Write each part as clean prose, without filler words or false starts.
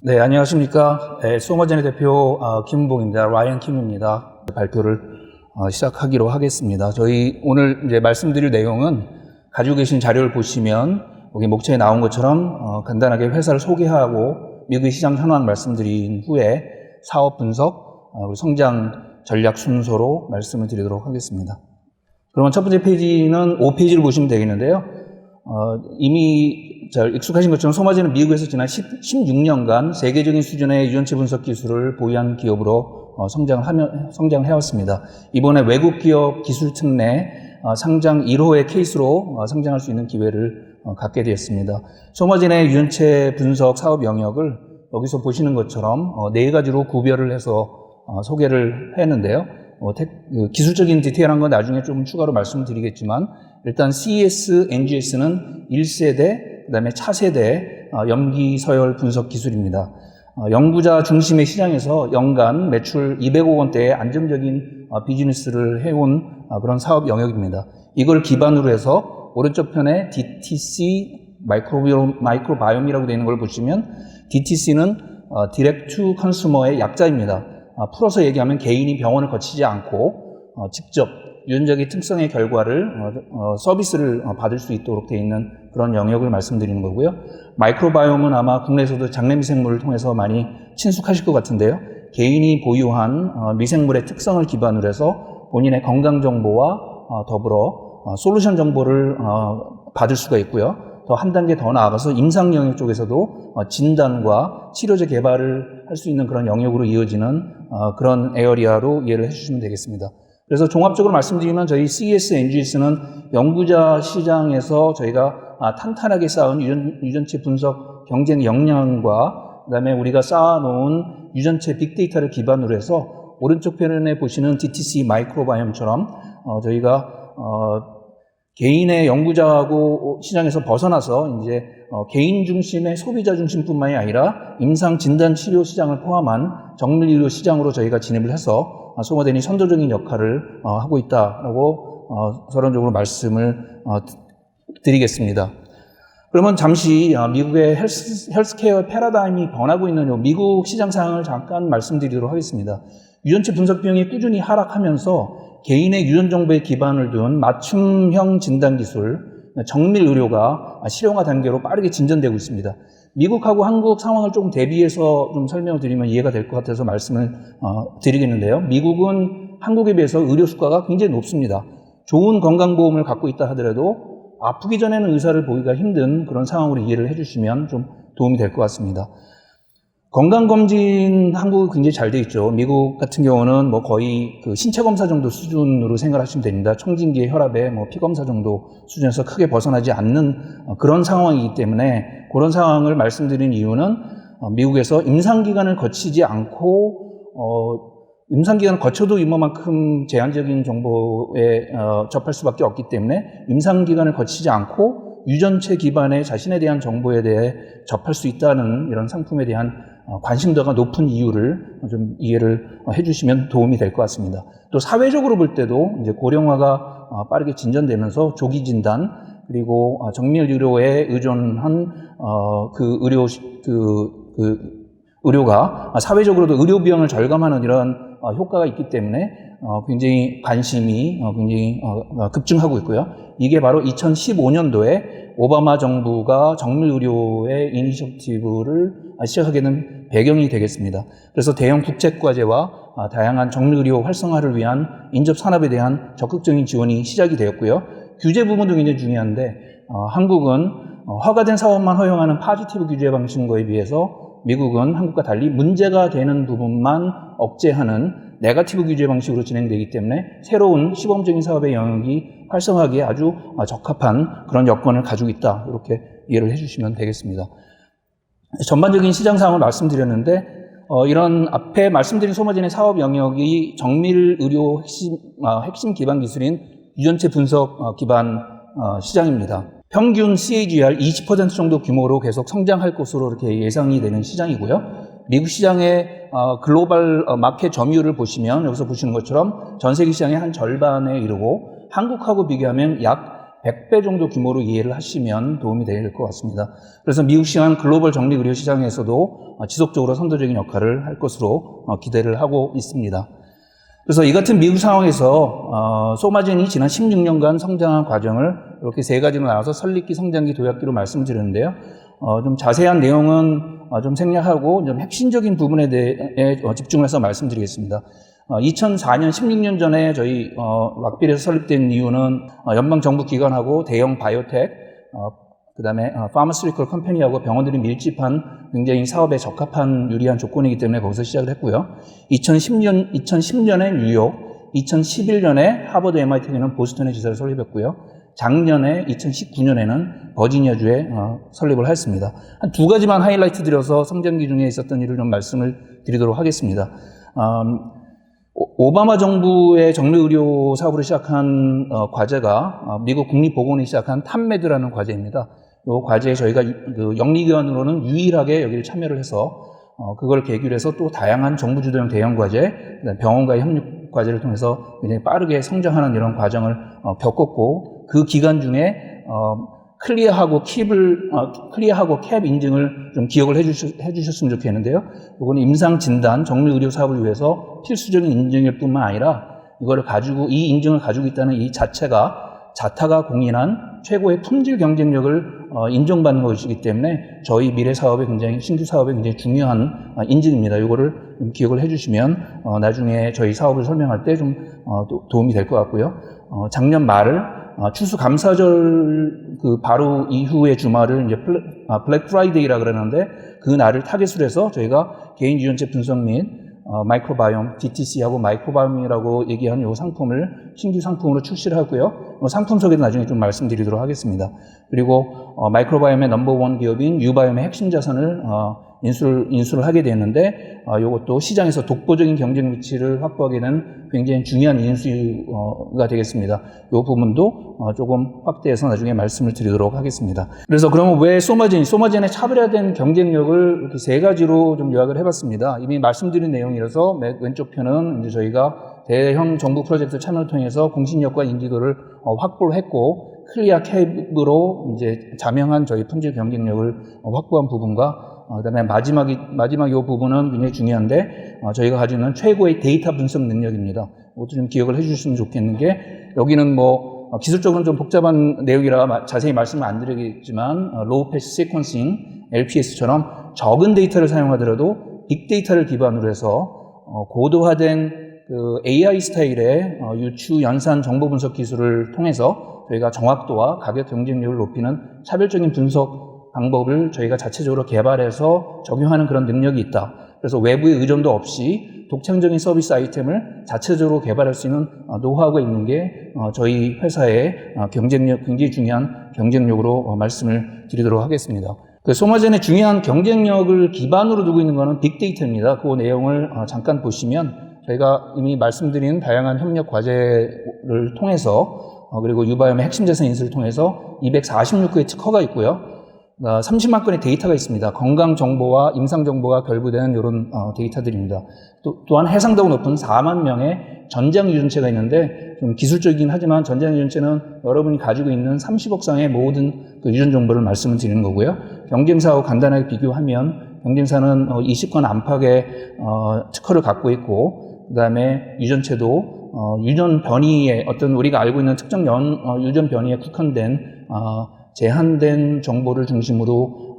네, 안녕하십니까. 소머제네 대표 김은봉입니다. 라이언 킴입니다. 발표를 시작하기로 하겠습니다. 저희 오늘 이제 말씀드릴 내용은 가지고 계신 자료를 보시면 여기 목차에 나온 것처럼 간단하게 회사를 소개하고 미국의 시장 현황 말씀드린 후에 사업 분석, 성장 전략 순서로 말씀을 드리도록 하겠습니다. 그러면 첫 번째 페이지는 5페이지를 보시면 되겠는데요. 이미 잘 익숙하신 것처럼 소마제는 미국에서 지난 16년간 세계적인 수준의 유전체 분석 기술을 보유한 기업으로 성장해왔습니다. 이번에 외국 기업 기술 특례 상장 1호의 케이스로 성장할 수 있는 기회를 갖게 되었습니다. 소마제의 유전체 분석 사업 영역을 여기서 보시는 것처럼 네 가지로 구별을 해서 소개를 했는데요. 기술적인 디테일한 건 나중에 좀 추가로 말씀을 드리겠지만 일단 CES, NGS는 1세대, 그 다음에 차세대 염기 서열 분석 기술입니다. 연구자 중심의 시장에서 연간 매출 200억 원대의 안정적인 비즈니스를 해온 그런 사업 영역입니다. 이걸 기반으로 해서 오른쪽 편에 DTC 마이크로바이옴이라고 되어 있는 걸 보시면 DTC는 디렉트 투 컨슈머의 약자입니다. 풀어서 얘기하면 개인이 병원을 거치지 않고 직접 유전적인 특성의 결과를 서비스를 받을 수 있도록 되어 있는 그런 영역을 말씀드리는 거고요. 마이크로바이옴은 아마 국내에서도 장내 미생물을 통해서 많이 친숙하실 것 같은데요. 개인이 보유한 미생물의 특성을 기반으로 해서 본인의 건강 정보와 더불어 솔루션 정보를 받을 수가 있고요. 더 한 단계 더 나아가서 임상 영역 쪽에서도 진단과 치료제 개발을 할 수 있는 그런 영역으로 이어지는 그런 에어리아로 이해를 해주시면 되겠습니다. 그래서 종합적으로 말씀드리면 저희 CES, NGS는 연구자 시장에서 저희가 탄탄하게 쌓은 유전체 분석 경쟁 역량과 그다음에 우리가 쌓아놓은 유전체 빅데이터를 기반으로 해서 오른쪽 편에 보시는 DTC 마이크로바이옴처럼 저희가 개인의 연구자하고 시장에서 벗어나서 이제 개인 중심의 소비자 중심뿐만이 아니라 임상 진단 치료 시장을 포함한 정밀 의료 시장으로 저희가 진입을 해서 소마젠이 선도적인 역할을 하고 있다라고 서론적으로 말씀을 드리겠습니다. 그러면 잠시 미국의 헬스케어 패러다임이 변하고 있는 미국 시장 상황을 잠깐 말씀드리도록 하겠습니다. 유전체 분석 비용이 꾸준히 하락하면서 개인의 유전 정보에 기반을 둔 맞춤형 진단 기술, 정밀 의료가 실용화 단계로 빠르게 진전되고 있습니다. 미국하고 한국 상황을 조금 대비해서 좀 설명을 드리면 이해가 될 것 같아서 말씀을 드리겠는데요. 미국은 한국에 비해서 의료 수가가 굉장히 높습니다. 좋은 건강보험을 갖고 있다 하더라도 아프기 전에는 의사를 보기가 힘든 그런 상황으로 이해를 해주시면 좀 도움이 될 것 같습니다. 건강검진 한국은 굉장히 잘 돼 있죠. 미국 같은 경우는 뭐 거의 그 신체검사 정도 수준으로 생각하시면 됩니다. 청진기의 혈압에 피검사 정도 수준에서 크게 벗어나지 않는 그런 상황이기 때문에 그런 상황을 말씀드린 이유는 미국에서 임상기간을 거치지 않고 임상기간을 거쳐도 이만큼 제한적인 정보에 접할 수밖에 없기 때문에 임상기간을 거치지 않고 유전체 기반의 자신에 대한 정보에 대해 접할 수 있다는 이런 상품에 대한 관심도가 높은 이유를 좀 이해를 해주시면 도움이 될 것 같습니다. 또 사회적으로 볼 때도 이제 고령화가 빠르게 진전되면서 조기 진단 그리고 정밀 의료에 의존한 의료가 사회적으로도 의료 비용을 절감하는 이런 효과가 있기 때문에 굉장히 관심이 굉장히 급증하고 있고요. 이게 바로 2015년도에 오바마 정부가 정밀 의료의 이니셔티브를 시작하게 된 배경이 되겠습니다. 그래서 대형 국책과제와 다양한 정밀 의료 활성화를 위한 인접 산업에 대한 적극적인 지원이 시작이 되었고요. 규제 부분도 굉장히 중요한데 한국은 허가된 사업만 허용하는 파지티브 규제 방식과에 비해서 미국은 한국과 달리 문제가 되는 부분만 억제하는 네거티브 규제 방식으로 진행되기 때문에 새로운 시범적인 사업의 영역이 활성화하기에 아주 적합한 그런 여건을 가지고 있다. 이렇게 이해를 해주시면 되겠습니다. 전반적인 시장 상황을 말씀드렸는데 이런 앞에 말씀드린 소마젠의 사업 영역이 정밀 의료 핵심 기반 기술인 유전체 분석 기반 시장입니다. 평균 CAGR 20% 정도 규모로 계속 성장할 것으로 이렇게 예상이 되는 시장이고요. 미국 시장의 글로벌 마켓 점유율을 보시면 여기서 보시는 것처럼 전 세계 시장의 한 절반에 이르고 한국하고 비교하면 약 100배 정도 규모로 이해를 하시면 도움이 될 것 같습니다. 그래서 미국 시장 글로벌 정리 의료 시장에서도 지속적으로 선도적인 역할을 할 것으로 기대를 하고 있습니다. 그래서 이 같은 미국 상황에서 소마젠이 지난 16년간 성장한 과정을 이렇게 세 가지로 나눠서 설립기, 성장기, 도약기로 말씀을 드렸는데요. 좀 자세한 내용은 좀 생략하고 좀 핵심적인 부분에 대해 집중해서 말씀드리겠습니다. 2004년 16년 전에 저희 락빌에서 설립된 이유는 연방 정부 기관하고 대형 바이오텍, 그다음에 파마스리컬 컴퍼니하고 병원들이 밀집한 굉장히 사업에 적합한 유리한 조건이기 때문에 거기서 시작을 했고요. 2010년에 뉴욕, 2011년에 하버드 MIT는 보스턴에 지사를 설립했고요. 작년에 2019년에는 버지니아주에 설립을 했습니다. 한 두 가지만 하이라이트 드려서 성장기 중에 있었던 일을 좀 말씀을 드리도록 하겠습니다. 오바마 정부의 정례의료 사업으로 시작한 과제가 미국 국립보건이 시작한 탑메드라는 과제입니다. 이 과제에 저희가 그 영리기관으로는 유일하게 여기를 참여를 해서 그걸 계기로 해서 또 다양한 정부 주도형 대형 과제, 병원과의 협력 과제를 통해서 굉장히 빠르게 성장하는 이런 과정을 겪었고, 그 기간 중에 클리어하고 캡 인증을 좀 기억을 해주셨으면 좋겠는데요. 이거는 임상 진단, 정밀 의료 사업을 위해서 필수적인 인증일 뿐만 아니라 이거를 가지고, 이 인증을 가지고 있다는 이 자체가 자타가 공인한 최고의 품질 경쟁력을 인정받는 것이기 때문에 저희 미래 사업에 굉장히, 신규 사업에 굉장히 중요한 인증입니다. 이거를 좀 기억을 해주시면 나중에 저희 사업을 설명할 때 좀 도움이 될 것 같고요. 작년 말을 추수감사절 그 바로 이후의 주말을 이제 블랙 프라이데이라 그러는데, 그 날을 타겟으로 해서 저희가 개인 유전체 분석 및 마이크로바이옴, DTC하고 마이크로바이옴이라고 얘기하는 이 상품을 신규 상품으로 출시를 하고요. 상품 소개도 나중에 좀 말씀드리도록 하겠습니다. 그리고 마이크로바이옴의 넘버원 기업인 유바이옴의 핵심 자산을 인수를 하게 되었는데, 이것도 시장에서 독보적인 경쟁 위치를 확보하게 된 굉장히 중요한 인수가 되겠습니다. 이 부분도 조금 확대해서 나중에 말씀을 드리도록 하겠습니다. 그래서 그러면 왜 소마젠의 차별화된 경쟁력을 이렇게 세 가지로 좀 요약을 해봤습니다. 이미 말씀드린 내용이라서 왼쪽 편은 이제 저희가 대형 정부 프로젝트 참여를 통해서 공신력과 인지도를 확보를 했고, 클리어 캡으로 이제 자명한 저희 품질 경쟁력을 확보한 부분과, 그다음에 마지막 이 부분은 굉장히 중요한데, 저희가 가지고 있는 최고의 데이터 분석 능력입니다. 이것도 좀 기억을 해주셨으면 좋겠는 게, 여기는 기술적으로는 좀 복잡한 내용이라 자세히 말씀을 안 드리겠지만, 로우 패스 시퀀싱, LPS처럼 적은 데이터를 사용하더라도 빅데이터를 기반으로 해서 고도화된 그 AI 스타일의 유추 연산 정보 분석 기술을 통해서 저희가 정확도와 가격 경쟁력을 높이는 차별적인 분석 방법을 저희가 자체적으로 개발해서 적용하는 그런 능력이 있다. 그래서 외부의 의존도 없이 독창적인 서비스 아이템을 자체적으로 개발할 수 있는 노하우가 있는 게 저희 회사의 경쟁력, 굉장히 중요한 경쟁력으로 말씀을 드리도록 하겠습니다. 그 소마젠의 중요한 경쟁력을 기반으로 두고 있는 것은 빅데이터입니다. 그 내용을 잠깐 보시면, 저희가 이미 말씀드린 다양한 협력 과제를 통해서, 그리고 유바이옴의 핵심 자산 인수를 통해서 246개의 특허가 있고요. 30만 건의 데이터가 있습니다. 건강 정보와 임상 정보가 결부되는 이런 데이터들입니다. 또한 해상도가 높은 4만 명의 전장 유전체가 있는데, 좀 기술적이긴 하지만 전장 유전체는 여러분이 가지고 있는 30억 쌍의 모든 그 유전 정보를 말씀을 드리는 거고요. 경쟁사하고 간단하게 비교하면, 경쟁사는 20건 안팎의 특허를 갖고 있고, 그 다음에 유전체도 유전 변이에, 어떤 우리가 알고 있는 특정 유전 변이에 국한된 제한된 정보를 중심으로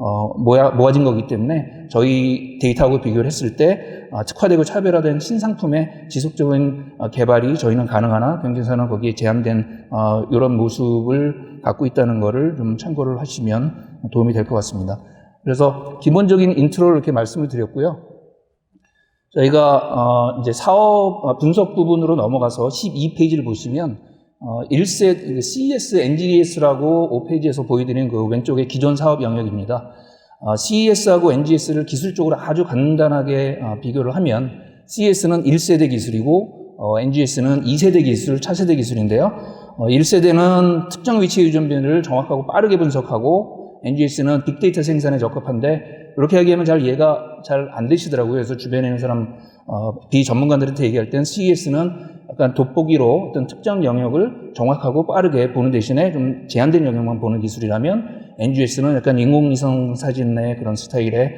모아진 거기 때문에, 저희 데이터하고 비교를 했을 때 특화되고 차별화된 신상품의 지속적인 개발이 저희는 가능하나 경쟁사는 거기에 제한된 이런 모습을 갖고 있다는 거를 좀 참고를 하시면 도움이 될 것 같습니다. 그래서 기본적인 인트로를 이렇게 말씀을 드렸고요. 저희가 이제 사업 분석 부분으로 넘어가서 12페이지를 보시면, 1세 CES, NGS라고 5페이지에서 보여드리는 그 왼쪽의 기존 사업 영역입니다. CES하고 NGS를 기술적으로 아주 간단하게 비교를 하면, CES는 1세대 기술이고 NGS는 2세대 기술, 차세대 기술인데요. 1세대는 특정 위치의 유전변이를 정확하고 빠르게 분석하고, NGS는 빅데이터 생산에 적합한데, 이렇게 얘기하면 잘 이해가 잘 안 되시더라고요. 그래서 주변에 있는 사람, 비전문가들한테 얘기할 땐 CES는 약간 돋보기로 어떤 특정 영역을 정확하고 빠르게 보는 대신에 좀 제한된 영역만 보는 기술이라면 NGS는 약간 인공위성 사진의 그런 스타일의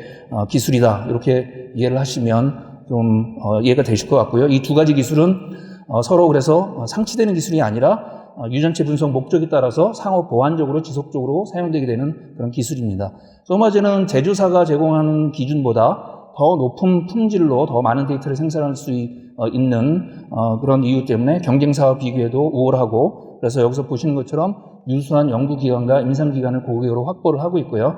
기술이다. 이렇게 이해를 하시면 좀 이해가 되실 것 같고요. 이 두 가지 기술은 서로 그래서 상치되는 기술이 아니라 유전체 분석 목적에 따라서 상호 보완적으로 지속적으로 사용되게 되는 그런 기술입니다. 소마제는 제조사가 제공하는 기준보다 더 높은 품질로 더 많은 데이터를 생산할 수 있는 그런 이유 때문에 경쟁사와 비교해도 우월하고, 그래서 여기서 보시는 것처럼 유수한 연구기관과 임상기관을 고객으로 확보를 하고 있고요.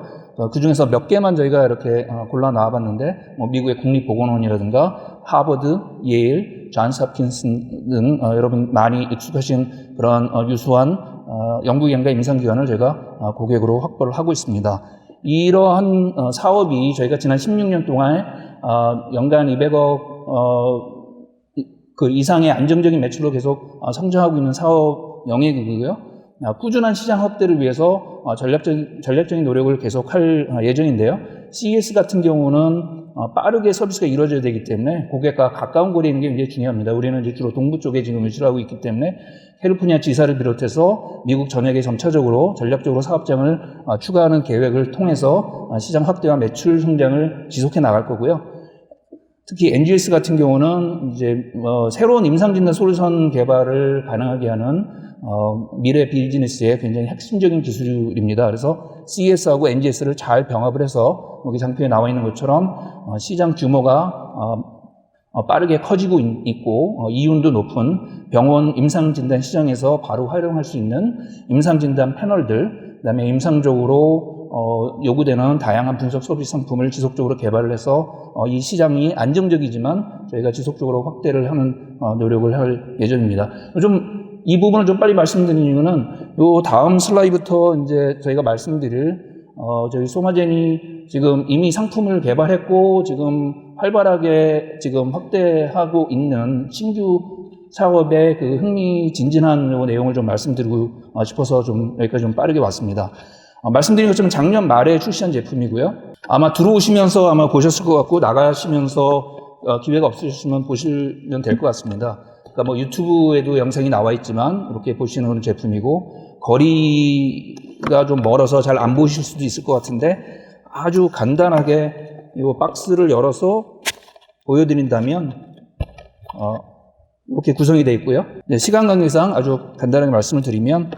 그 중에서 몇 개만 저희가 이렇게 골라 나와봤는데, 미국의 국립보건원이라든가 하버드, 예일, 존스 홉킨스 등 여러분 많이 익숙하신 그런 유수한 연구기관과 임상기관을 제가 고객으로 확보를 하고 있습니다. 이러한 사업이 저희가 지난 16년 동안 연간 200억 그 이상의 안정적인 매출로 계속 성장하고 있는 사업 영역이고요. 꾸준한 시장 확대를 위해서 전략적인 노력을 계속할 예정인데요. CES 같은 경우는 빠르게 서비스가 이루어져야 되기 때문에 고객과 가까운 거리에 있는 게 굉장히 중요합니다. 우리는 이제 주로 동부 쪽에 지금 위치를 하고 있기 때문에 캘리포니아 지사를 비롯해서 미국 전역에 점차적으로 전략적으로 사업장을 추가하는 계획을 통해서 시장 확대와 매출 성장을 지속해 나갈 거고요. 특히 NGS 같은 경우는 이제 새로운 임상진단 솔루션 개발을 가능하게 하는 미래 비즈니스의 굉장히 핵심적인 기술입니다. 그래서 CES하고 NGS를 잘 병합을 해서 여기 장표에 나와 있는 것처럼 시장 규모가 빠르게 커지고 있고 이윤도 높은 병원 임상진단 시장에서 바로 활용할 수 있는 임상진단 패널들, 그다음에 임상적으로 요구되는 다양한 분석 서비스 상품을 지속적으로 개발을 해서 이 시장이 안정적이지만 저희가 지속적으로 확대를 하는 노력을 할 예정입니다. 이 부분을 좀 빨리 말씀드리는 이유는 요 다음 슬라이드부터 이제 저희가 말씀드릴 저희 소마젠이 지금 이미 상품을 개발했고 지금 활발하게 지금 확대하고 있는 신규 사업의 그 흥미진진한 요 내용을 좀 말씀드리고 싶어서 좀 여기까지 좀 빠르게 왔습니다. 말씀드린 것처럼 작년 말에 출시한 제품이고요. 아마 들어오시면서 아마 보셨을 것 같고 나가시면서 기회가 없으시면 보시면 될 것 같습니다. 그러니까 뭐 유튜브에도 영상이 나와 있지만 이렇게 보시는 그런 제품이고, 거리가 좀 멀어서 잘 안 보실 수도 있을 것 같은데 아주 간단하게 이 박스를 열어서 보여드린다면 이렇게 구성이 되어 있고요. 시간 관계상 아주 간단하게 말씀을 드리면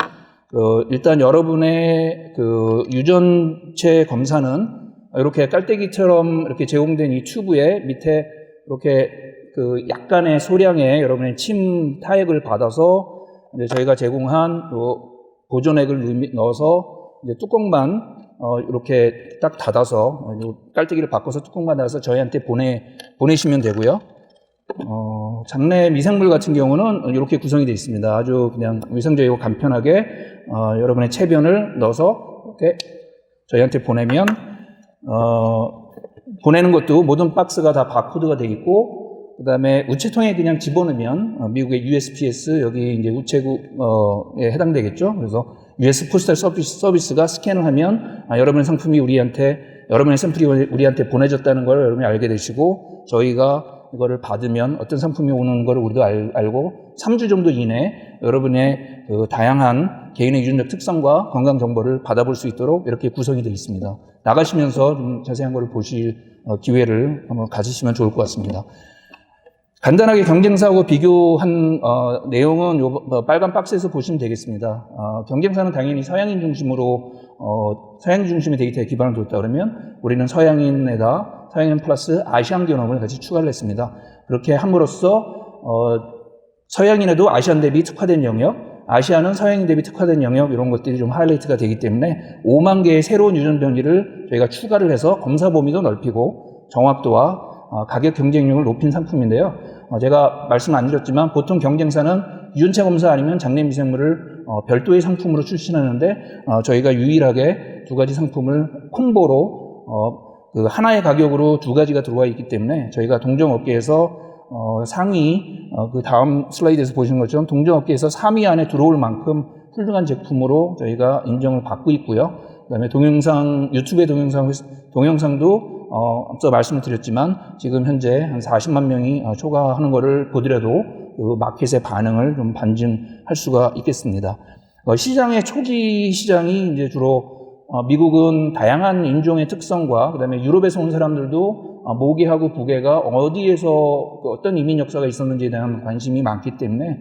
일단 여러분의 그 유전체 검사는 이렇게 깔때기처럼 이렇게 제공된 이 튜브에 밑에 이렇게 그 약간의 소량의 여러분의 침 타액을 받아서 이제 저희가 제공한 보존액을 넣어서 이제 뚜껑만 이렇게 딱 닫아서 깔때기를 바꿔서 뚜껑만 닫아서 저희한테 보내시면 되고요. 장내 미생물 같은 경우는 이렇게 구성이 되어 있습니다. 아주 그냥 위생적이고 간편하게 여러분의 체변을 넣어서 이렇게 저희한테 보내면 보내는 것도 모든 박스가 다 바코드가 되어 있고, 그 다음에 우체통에 그냥 집어넣으면 미국의 USPS 여기 이제 우체국에 해당되겠죠. 그래서 US 포스탈 서비스가 스캔을 하면 여러분의 상품이 여러분의 샘플이 우리한테 보내졌다는 걸 여러분이 알게 되시고, 저희가 이거를 받으면 어떤 상품이 오는 걸 우리도 알고 3주 정도 이내에 여러분의 그 다양한 개인의 유전적 특성과 건강 정보를 받아볼 수 있도록 이렇게 구성이 되어 있습니다. 나가시면서 좀 자세한 걸 보실 기회를 한번 가지시면 좋을 것 같습니다. 간단하게 경쟁사하고 비교한 내용은 요 빨간 박스에서 보시면 되겠습니다. 경쟁사는 당연히 서양인 중심의 데이터에 기반을 뒀다 그러면 우리는 서양인 플러스 아시안 게놈을 같이 추가를 했습니다. 그렇게 함으로써 서양인에도 아시안 대비 특화된 영역, 아시아는 서양인 대비 특화된 영역, 이런 것들이 좀 하이라이트가 되기 때문에 5만 개의 새로운 유전 변이를 저희가 추가를 해서 검사 범위도 넓히고 정확도와 가격 경쟁력을 높인 상품인데요. 제가 말씀 안 드렸지만 보통 경쟁사는 유전체 검사 아니면 장내 미생물을 별도의 상품으로 출시하는데 저희가 유일하게 두 가지 상품을 콤보로 그 하나의 가격으로 두 가지가 들어와 있기 때문에 저희가 동종업계에서 상위 그 다음 슬라이드에서 보시는 것처럼 동종업계에서 3위 안에 들어올 만큼 훌륭한 제품으로 저희가 인정을 받고 있고요. 그다음에 유튜브의 동영상도 앞서 말씀을 드렸지만 지금 현재 한 40만 명이 초과하는 것을 보더라도 그 마켓의 반응을 좀 반증할 수가 있겠습니다. 시장의 초기 시장이 이제 주로 미국은 다양한 인종의 특성과 그다음에 유럽에서 온 사람들도 모계하고 부계가 어디에서 어떤 이민 역사가 있었는지에 대한 관심이 많기 때문에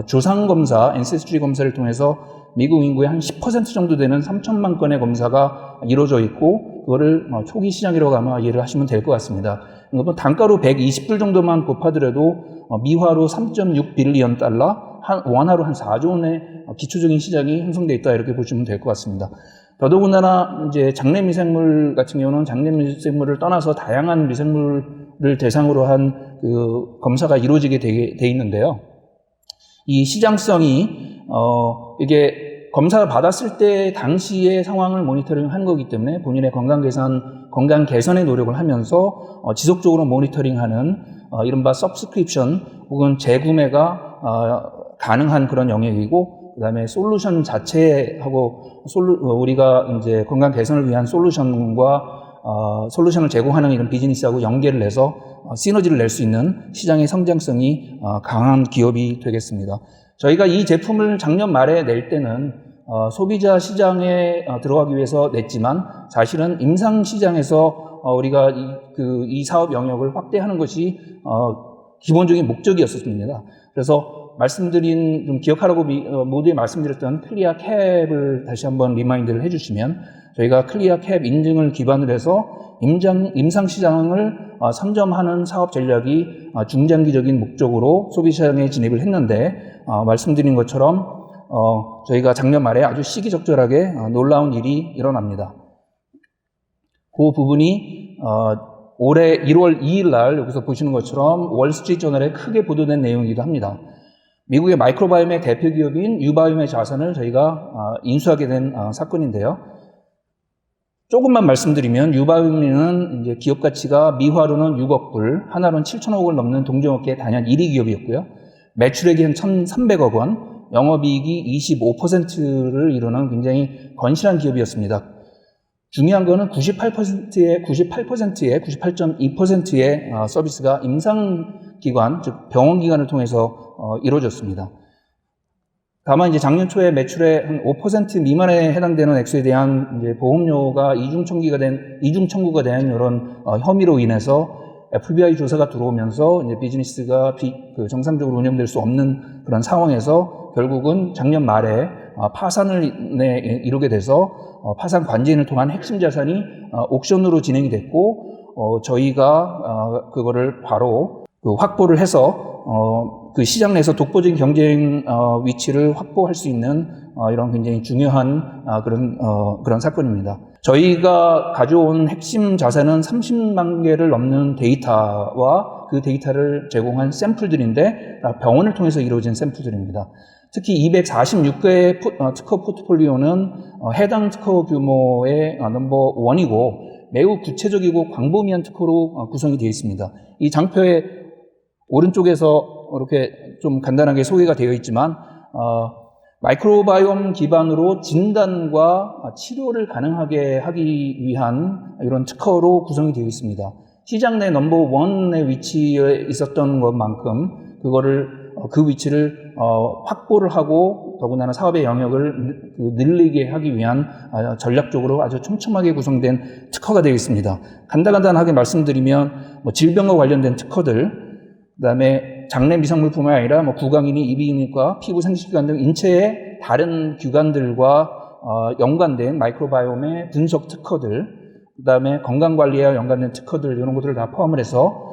조상 검사, 엔세스트리 검사를 통해서 미국 인구의 한 10% 정도 되는 3천만 건의 검사가 이루어져 있고 그거를 초기 시장이라고 아마 이해를 하시면 될 것 같습니다. 단가로 120불 정도만 곱하더라도 미화로 3.6 빌리언 달러, 원화로 한 4조 원의 기초적인 시장이 형성되어 있다 이렇게 보시면 될 것 같습니다. 더더군다나 이제 장내 미생물 같은 경우는 장내 미생물을 떠나서 다양한 미생물을 대상으로 한 그 검사가 이루어지게 돼 있는데요. 이 시장성이 이게 검사를 받았을 때 당시의 상황을 모니터링하는 거기 때문에 본인의 건강 개선의 노력을 하면서 지속적으로 모니터링하는 이른바 서브스크립션 혹은 재구매가 가능한 그런 영역이고, 그다음에 솔루션 자체하고 우리가 이제 건강 개선을 위한 솔루션을 제공하는 이런 비즈니스하고 연계를 해서 시너지를 낼 수 있는 시장의 성장성이 강한 기업이 되겠습니다. 저희가 이 제품을 작년 말에 낼 때는 소비자 시장에 들어가기 위해서 냈지만 사실은 임상 시장에서 우리가 이 사업 영역을 확대하는 것이 기본적인 목적이었습니다. 그래서 말씀드린, 좀 기억하라고 모두에 말씀드렸던 클리어 캡을 다시 한번 리마인드를 해주시면, 저희가 클리어 캡 인증을 기반으로 해서 임상 시장을 선점하는 사업 전략이 중장기적인 목적으로 소비시장에 진입을 했는데, 말씀드린 것처럼 저희가 작년 말에 아주 시기적절하게 놀라운 일이 일어납니다. 그 부분이 올해 1월 2일 날 여기서 보시는 것처럼 월스트리트저널에 크게 보도된 내용이기도 합니다. 미국의 마이크로바이옴의 대표 기업인 유바이옴의 자산을 저희가 인수하게 된 사건인데요. 조금만 말씀드리면 유바이옴은 이제 기업 가치가 미화로는 6억 불, 하나로는 7천억을 넘는 동종업계 단연 1위 기업이었고요. 매출액이 한 1,300억 원, 영업이익이 25%를 이루는 굉장히 건실한 기업이었습니다. 중요한 거는 98.2%의 서비스가 임상기관, 즉 병원기관을 통해서 이루어졌습니다. 다만 이제 작년 초에 매출의 한 5% 미만에 해당되는 액수에 대한 이제 보험료가 이중 청구가 된 이런 혐의로 인해서 FBI 조사가 들어오면서 이제 비즈니스가 정상적으로 운영될 수 없는 그런 상황에서 결국은 작년 말에 파산을 이루게 돼서 파산 관제인을 통한 핵심 자산이 옥션으로 진행이 됐고, 저희가 그거를 바로 확보를 해서 그 시장 내에서 독보적인 경쟁 위치를 확보할 수 있는 이런 굉장히 중요한 그런 사건입니다. 저희가 가져온 핵심 자산은 30만 개를 넘는 데이터와 그 데이터를 제공한 샘플들인데 병원을 통해서 이루어진 샘플들입니다. 특히 246개의 특허 포트폴리오는 해당 특허 규모의 넘버 1이고 매우 구체적이고 광범위한 특허로 구성이 되어 있습니다. 이 장표의 오른쪽에서 이렇게 좀 간단하게 소개가 되어 있지만 마이크로바이옴 기반으로 진단과 치료를 가능하게 하기 위한 이런 특허로 구성이 되어 있습니다. 시장 내 넘버 1의 위치에 있었던 것만큼 그 위치를 확보를 하고 더군다나 사업의 영역을 늘리게 하기 위한 전략적으로 아주 촘촘하게 구성된 특허가 되어 있습니다. 간단하게 말씀드리면 질병과 관련된 특허들, 그다음에 장내 미생물뿐만 아니라 구강이니 이비인후과, 피부 생식기관 등 인체의 다른 기관들과 연관된 마이크로바이옴의 분석 특허들, 그다음에 건강관리와 연관된 특허들, 이런 것들을 다 포함을 해서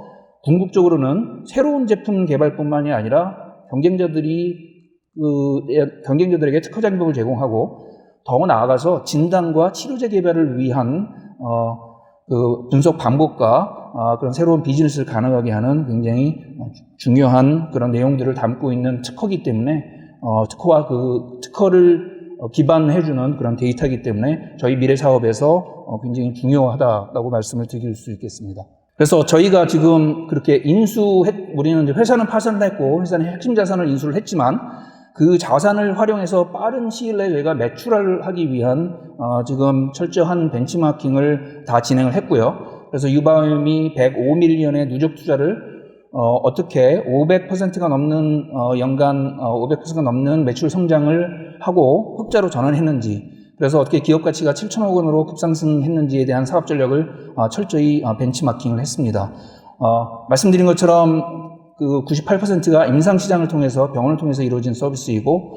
궁극적으로는 새로운 제품 개발뿐만이 아니라 경쟁자들에게 특허 장벽을 제공하고 더 나아가서 진단과 치료제 개발을 위한 분석 방법과 그런 새로운 비즈니스를 가능하게 하는 굉장히 중요한 그런 내용들을 담고 있는 특허이기 때문에 특허와 그 특허를 기반해주는 그런 데이터이기 때문에 저희 미래 사업에서 굉장히 중요하다라고 말씀을 드릴 수 있겠습니다. 그래서 저희가 지금 그렇게 우리는 이제 회사는 파산했고 회사는 핵심 자산을 인수를 했지만 그 자산을 활용해서 빠른 시일 내에 저희가 매출을 하기 위한 지금 철저한 벤치마킹을 다 진행을 했고요. 그래서 유바이옴이 105밀리언의 누적 투자를 어떻게 500%가 넘는 연간 500%가 넘는 매출 성장을 하고 흑자로 전환했는지, 그래서 어떻게 기업 가치가 7천억 원으로 급상승했는지에 대한 사업 전략을 철저히 벤치마킹을 했습니다. 말씀드린 것처럼 그 98%가 임상시장을 통해서, 병원을 통해서 이루어진 서비스이고,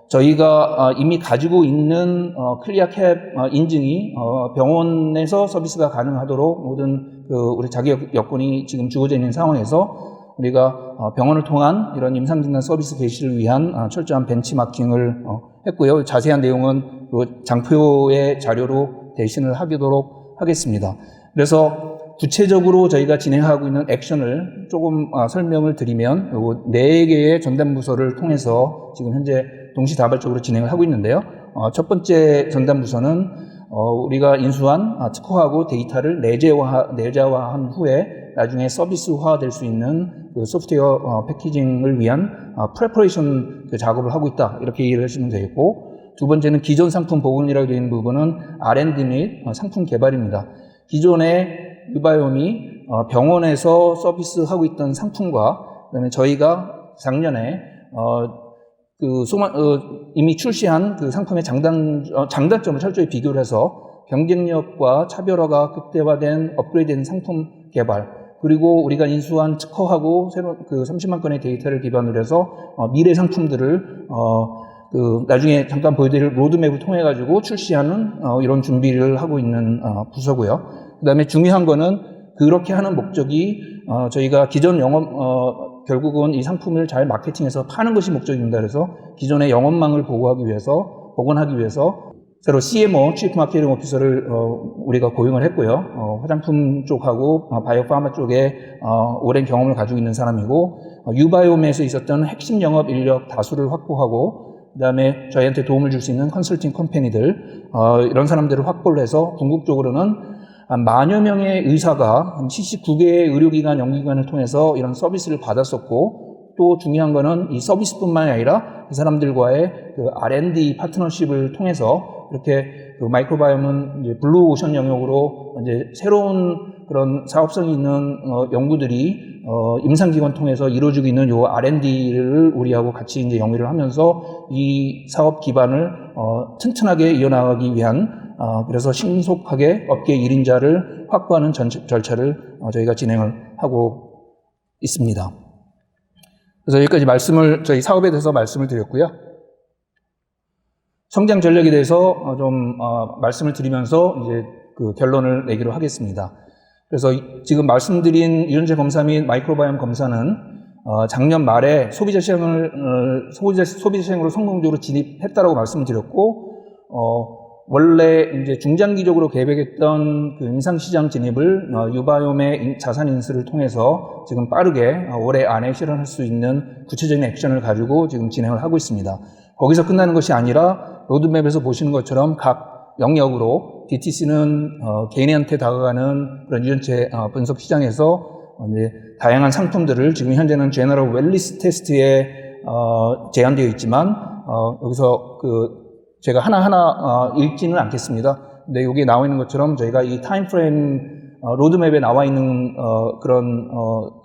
저희가 이미 가지고 있는 클리어캡 인증이 병원에서 서비스가 가능하도록 모든 우리 자격 여건이 지금 주어져 있는 상황에서 우리가 병원을 통한 이런 임상진단 서비스 개시를 위한 철저한 벤치마킹을 했고요. 자세한 내용은 장표의 자료로 대신을 하도록 하겠습니다. 그래서 구체적으로 저희가 진행하고 있는 액션을 조금 설명을 드리면, 4개의 전담부서를 통해서 지금 현재 동시다발적으로 진행을 하고 있는데요. 첫 번째 전담부서는 우리가 인수한 특허하고 데이터를 내재화한 후에 나중에 서비스화될 수 있는 그 소프트웨어 패키징을 위한 프레퍼레이션 작업을 하고 있다, 이렇게 이해를 하시면 되겠고, 두 번째는 기존 상품 보급이라고 되어 있는 부분은 R&D 및 상품 개발입니다. 기존의 유바이옴이 병원에서 서비스하고 있던 상품과, 그다음에 저희가 작년에 이미 출시한 그 상품의 장단점을 철저히 비교를 해서 경쟁력과 차별화가 극대화된 업그레이드된 상품 개발, 그리고 우리가 인수한 특허하고 새로운 30만 건의 데이터를 기반으로 해서 미래 상품들을 나중에 잠깐 보여드릴 로드맵을 통해 가지고 출시하는 이런 준비를 하고 있는 부서고요. 그다음에 중요한 거는 그렇게 하는 목적이 저희가 기존 영업 결국은 이 상품을 잘 마케팅해서 파는 것이 목적입니다. 그래서 기존의 영업망을 복원하기 위해서 새로 CMO, Chief Marketing Officer를 우리가 고용을 했고요. 화장품 쪽하고 바이오파마 쪽에 오랜 경험을 가지고 있는 사람이고, 유바이옴에서 있었던 핵심 영업 인력 다수를 확보하고, 그다음에 저희한테 도움을 줄 수 있는 컨설팅 컴퍼니들, 이런 사람들을 확보를 해서 궁극적으로는 한 10,000여 명의 의사가 79개의 의료기관, 연구기관을 통해서 이런 서비스를 받았었고, 또 중요한 거는 이 서비스뿐만이 아니라 그 사람들과의 그 R&D 파트너십을 통해서 이렇게 그 마이크로바이옴은 이제 블루오션 영역으로 이제 새로운 그런 사업성이 있는 연구들이 임상기관 통해서 이루어지고 있는 요 R&D를 우리하고 같이 이제 영위를 하면서 이 사업 기반을 튼튼하게 이어나가기 위한 그래서 신속하게 업계 1인자를 확보하는 절차를 저희가 진행을 하고 있습니다. 그래서 여기까지 저희 사업에 대해서 말씀을 드렸고요. 성장 전략에 대해서 좀 말씀을 드리면서 이제 그 결론을 내기로 하겠습니다. 그래서 지금 말씀드린 유전자 검사 및 마이크로바이옴 검사는 작년 말에 소비자 시장으로 성공적으로 진입했다라고 말씀을 드렸고, 원래 이제 중장기적으로 계획했던 그 임상시장 진입을 유바이옴의 자산 인수를 통해서 지금 빠르게 올해 안에 실현할 수 있는 구체적인 액션을 가지고 지금 진행을 하고 있습니다. 거기서 끝나는 것이 아니라 로드맵에서 보시는 것처럼 각 영역으로 DTC는 개인한테 다가가는 그런 유전체 분석 시장에서 이제 다양한 상품들을 지금 현재는 제너럴 웰리스 테스트에 제한되어 있지만 여기서 제가 하나하나 읽지는 않겠습니다. 근데 여기 나와 있는 것처럼 저희가 이 타임프레임 로드맵에 나와 있는 그런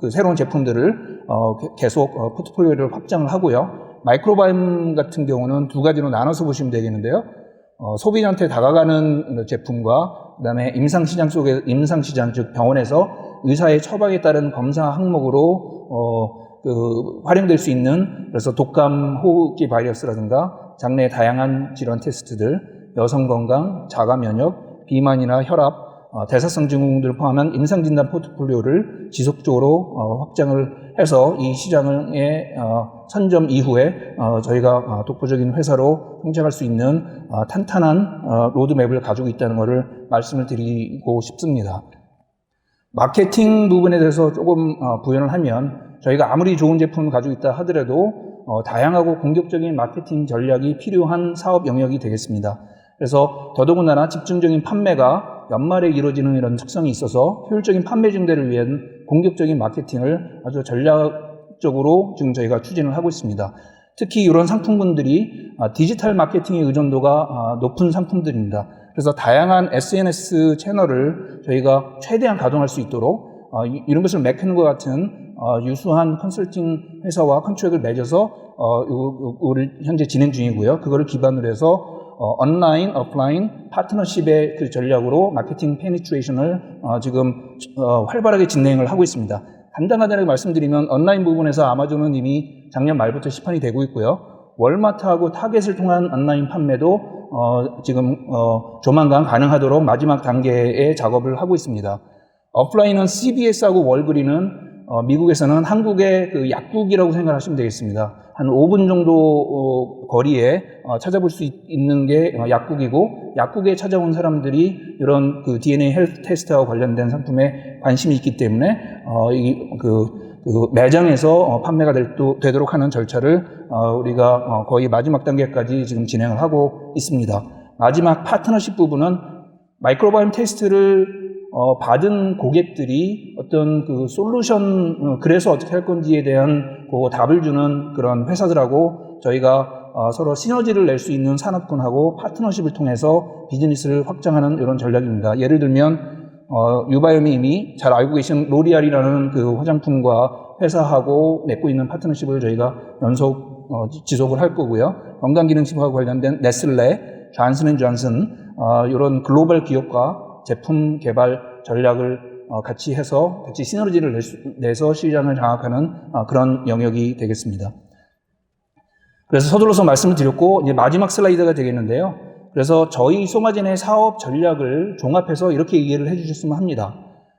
그 새로운 제품들을 계속 포트폴리오를 확장을 하고요. 마이크로바이옴 같은 경우는 두 가지로 나눠서 보시면 되겠는데요. 소비자한테 다가가는 제품과 그다음에 임상시장 즉 병원에서 의사의 처방에 따른 검사 항목으로 활용될 수 있는, 그래서 독감 호흡기 바이러스라든가 장내 다양한 질환 테스트들, 여성 건강, 자가 면역, 비만이나 혈압, 대사성 증후군들을 포함한 임상진단 포트폴리오를 지속적으로 확장을 해서 이 시장의 선점 이후에 저희가 독보적인 회사로 성장할 수 있는 탄탄한 로드맵을 가지고 있다는 것을 말씀을 드리고 싶습니다. 마케팅 부분에 대해서 조금 부연을 하면, 저희가 아무리 좋은 제품을 가지고 있다 하더라도 다양하고 공격적인 마케팅 전략이 필요한 사업 영역이 되겠습니다. 그래서 더더군다나 집중적인 판매가 연말에 이루어지는 이런 특성이 있어서 효율적인 판매 증대를 위한 공격적인 마케팅을 아주 전략적으로 지금 저희가 추진을 하고 있습니다. 특히 이런 상품군들이 디지털 마케팅의 의존도가 높은 상품들입니다. 그래서 다양한 SNS 채널을 저희가 최대한 가동할 수 있도록 이런 것을 맥켄과 같은 유수한 컨설팅 회사와 컨트랙을 맺어서 우리 현재 진행 중이고요. 그거를 기반으로 해서 온라인, 오프라인 파트너십의 그 전략으로 마케팅 페니트레이션을 지금 활발하게 진행을 하고 있습니다. 간단하게 말씀드리면 온라인 부분에서 아마존은 이미 작년 말부터 시판이 되고 있고요. 월마트하고 타겟을 통한 온라인 판매도 지금 조만간 가능하도록 마지막 단계의 작업을 하고 있습니다. 오프라인은 CVS하고 월그린은 미국에서는 한국의 그 약국이라고 생각하시면 되겠습니다. 한 5분 정도 거리에 찾아볼 수 있는 게 약국이고, 약국에 찾아온 사람들이 이런 그 DNA 헬스 테스트와 관련된 상품에 관심이 있기 때문에 그 매장에서 판매가 되도록 하는 절차를 우리가 거의 마지막 단계까지 지금 진행을 하고 있습니다. 마지막 파트너십 부분은 마이크로바이옴 테스트를 받은 고객들이 어떤 그 솔루션, 그래서 어떻게 할 건지에 대한 그 답을 주는 그런 회사들하고 저희가 서로 시너지를 낼 수 있는 산업군하고 파트너십을 통해서 비즈니스를 확장하는 이런 전략입니다. 예를 들면, 유바이옴이 이미 잘 알고 계신 로리알이라는 그 화장품과 회사하고 맺고 있는 파트너십을 저희가 연속 지속을 할 거고요. 건강기능식품과 관련된 네슬레, 존슨앤존슨, 이런 글로벌 기업과 제품 개발 전략을 같이 해서 같이 시너지를 내서 시장을 장악하는 그런 영역이 되겠습니다. 그래서 서둘러서 말씀을 드렸고, 이제 마지막 슬라이드가 되겠는데요. 그래서 저희 소마진의 사업 전략을 종합해서 이렇게 이해를 해주셨으면 합니다.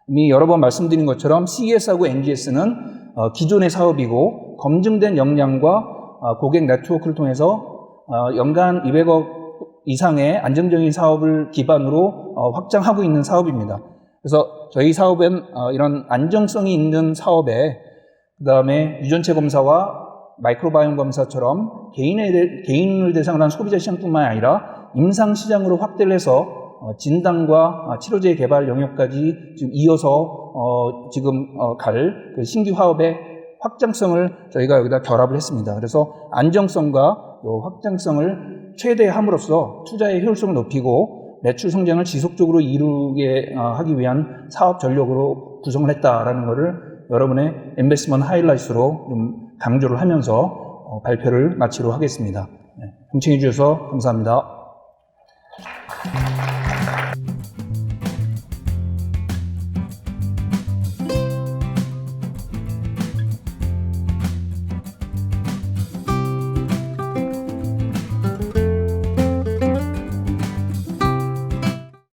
이미 여러 번 말씀드린 것처럼 CES하고 NGS는 기존의 사업이고, 검증된 역량과 고객 네트워크를 통해서 연간 200억 이상의 안정적인 사업을 기반으로 확장하고 있는 사업입니다. 그래서 저희 사업은 이런 안정성이 있는 사업에 그 다음에 유전체 검사와 마이크로바이옴 검사처럼 개인을 대상으로 한 소비자 시장뿐만 아니라 임상시장으로 확대를 해서 진단과 치료제 개발 영역까지 지금 이어서 지금 갈 그 신규 사업의 확장성을 저희가 여기다 결합을 했습니다. 그래서 안정성과 확장성을 최대함으로써 투자의 효율성을 높이고 매출 성장을 지속적으로 이루게 하기 위한 사업 전략으로 구성을 했다라는 것을 여러분의 인베스트먼트 하이라이트로 좀 강조를 하면서 발표를 마치도록 하겠습니다. 경청해 주셔서 감사합니다.